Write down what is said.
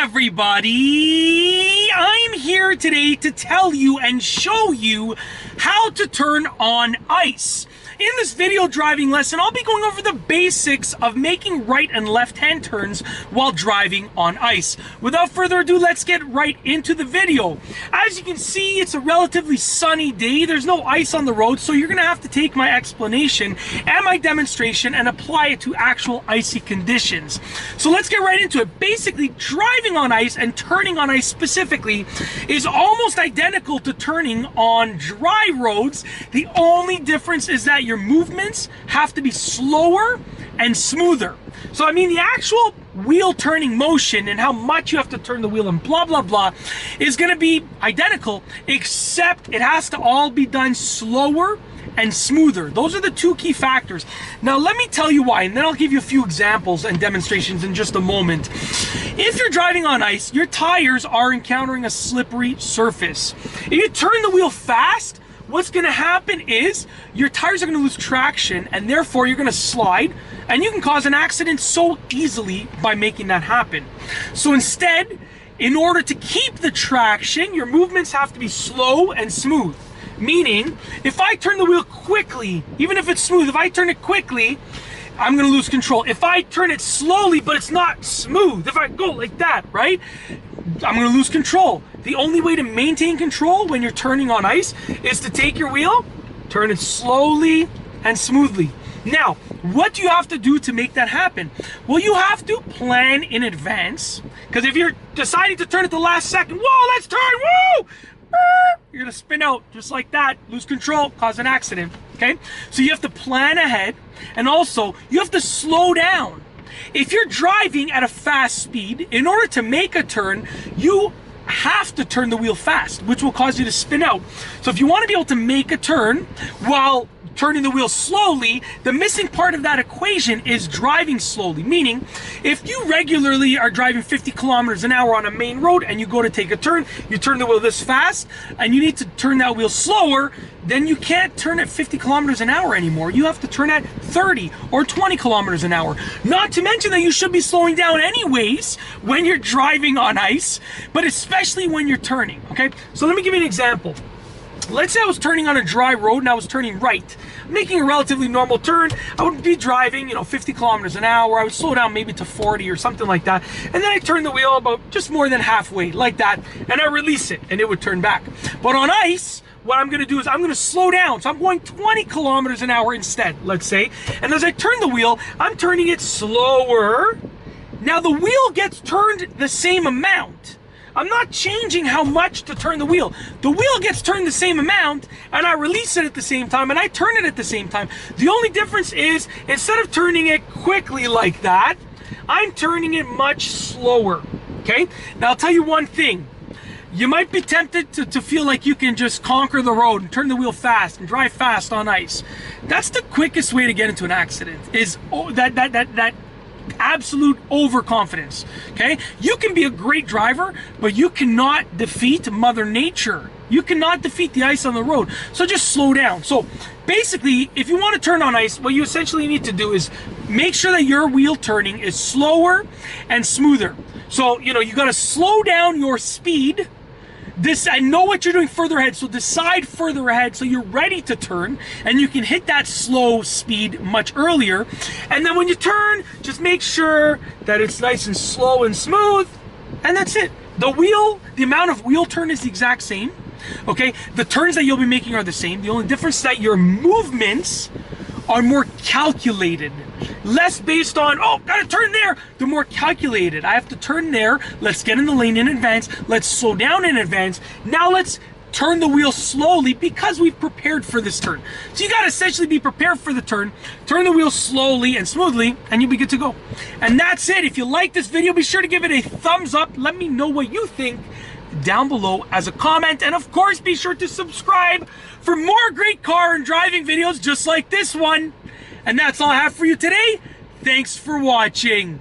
everybody! I'm here today to tell you and show you how to turn on ice. In this video driving lesson, I'll be going over the basics of making right and left-hand turns while driving on ice. Without further ado, let's get right into the video. As you can see, it's a relatively sunny day. There's no ice on the road, so you're going to have to take my explanation and my demonstration and apply it to actual icy conditions. So let's get right into it. Basically, driving on ice and turning on ice specifically is almost identical to turning on dry roads. The only difference is that your movements have to be slower and smoother. So I mean, the actual wheel turning motion and how much you have to turn the wheel and blah blah blah is going to be identical, except it has to all be done slower and smoother. Those are the two key factors. Now let me tell you why, and then I'll give you a few examples and demonstrations in just a moment. If you're driving on ice, your tires are encountering a slippery surface. If you turn the wheel fast, what's going to happen is your tires are going to lose traction, and therefore you're going to slide, and you can cause an accident so easily by making that happen. So instead, in order to keep the traction, your movements have to be slow and smooth. Meaning, if I turn the wheel quickly, even if it's smooth, if I turn it quickly, I'm going to lose control. If I turn it slowly, but it's not smooth, if I go like that, right, I'm going to lose control. The only way to maintain control when you're turning on ice is to take your wheel, turn it slowly and smoothly. Now, what do you have to do to make that happen? Well, you have to plan in advance, because if you're deciding to turn at the last second, whoa, let's turn, woo! You're going to spin out just like that, lose control, cause an accident, okay? So you have to plan ahead, and also you have to slow down. If you're driving at a fast speed, in order to make a turn, you have to turn the wheel fast, which will cause you to spin out. So if you want to be able to make a turn while turning the wheel slowly, the missing part of that equation is driving slowly. Meaning, if you regularly are driving 50 kilometers an hour on a main road and you go to take a turn, you turn the wheel this fast and you need to turn that wheel slower, then you can't turn at 50 kilometers an hour anymore. You have to turn at 30 or 20 kilometers an hour. Not to mention that you should be slowing down anyways when you're driving on ice, but especially when you're turning, okay? So let me give you an example. Let's say I was turning on a dry road and I was turning right, making a relatively normal turn. I would be driving, 50 kilometers an hour. I would slow down maybe to 40 or something like that. And then I turn the wheel about just more than halfway, like that, and I release it and it would turn back. But on ice, what I'm going to do is I'm going to slow down. So I'm going 20 kilometers an hour instead, let's say. And as I turn the wheel, I'm turning it slower. Now the wheel gets turned the same amount. I'm not changing how much to turn the wheel. The wheel gets turned the same amount, and I release it at the same time, and I turn it at the same time. The only difference is, instead of turning it quickly like that, I'm turning it much slower, okay? Now, I'll tell you one thing. You might be tempted to feel like you can just conquer the road and turn the wheel fast and drive fast on ice. That's the quickest way to get into an accident, is that absolute overconfidence, okay? You can be a great driver, but you cannot defeat Mother Nature. You cannot defeat the ice on the road. So just slow down. So basically, if you want to turn on ice, what you essentially need to do is make sure that your wheel turning is slower and smoother. So, you got to slow down your speed. I know what you're doing further ahead, so decide further ahead so you're ready to turn and you can hit that slow speed much earlier. And then when you turn, just make sure that it's nice and slow and smooth, and that's it. The amount of wheel turn is the exact same, okay? The turns that you'll be making are the same. The only difference is that your movements are more calculated. Less based on, oh, gotta turn there. They're more calculated. I have to turn there. Let's get in the lane in advance. Let's slow down in advance. Now let's turn the wheel slowly because we've prepared for this turn. So you gotta essentially be prepared for the turn the wheel slowly and smoothly, and you'll be good to go. And that's it. If you like this video, be sure to give it a thumbs up. Let me know what you think down below as a comment, and of course be sure to subscribe for more great car and driving videos just like this one. And that's all I have for you today. Thanks for watching.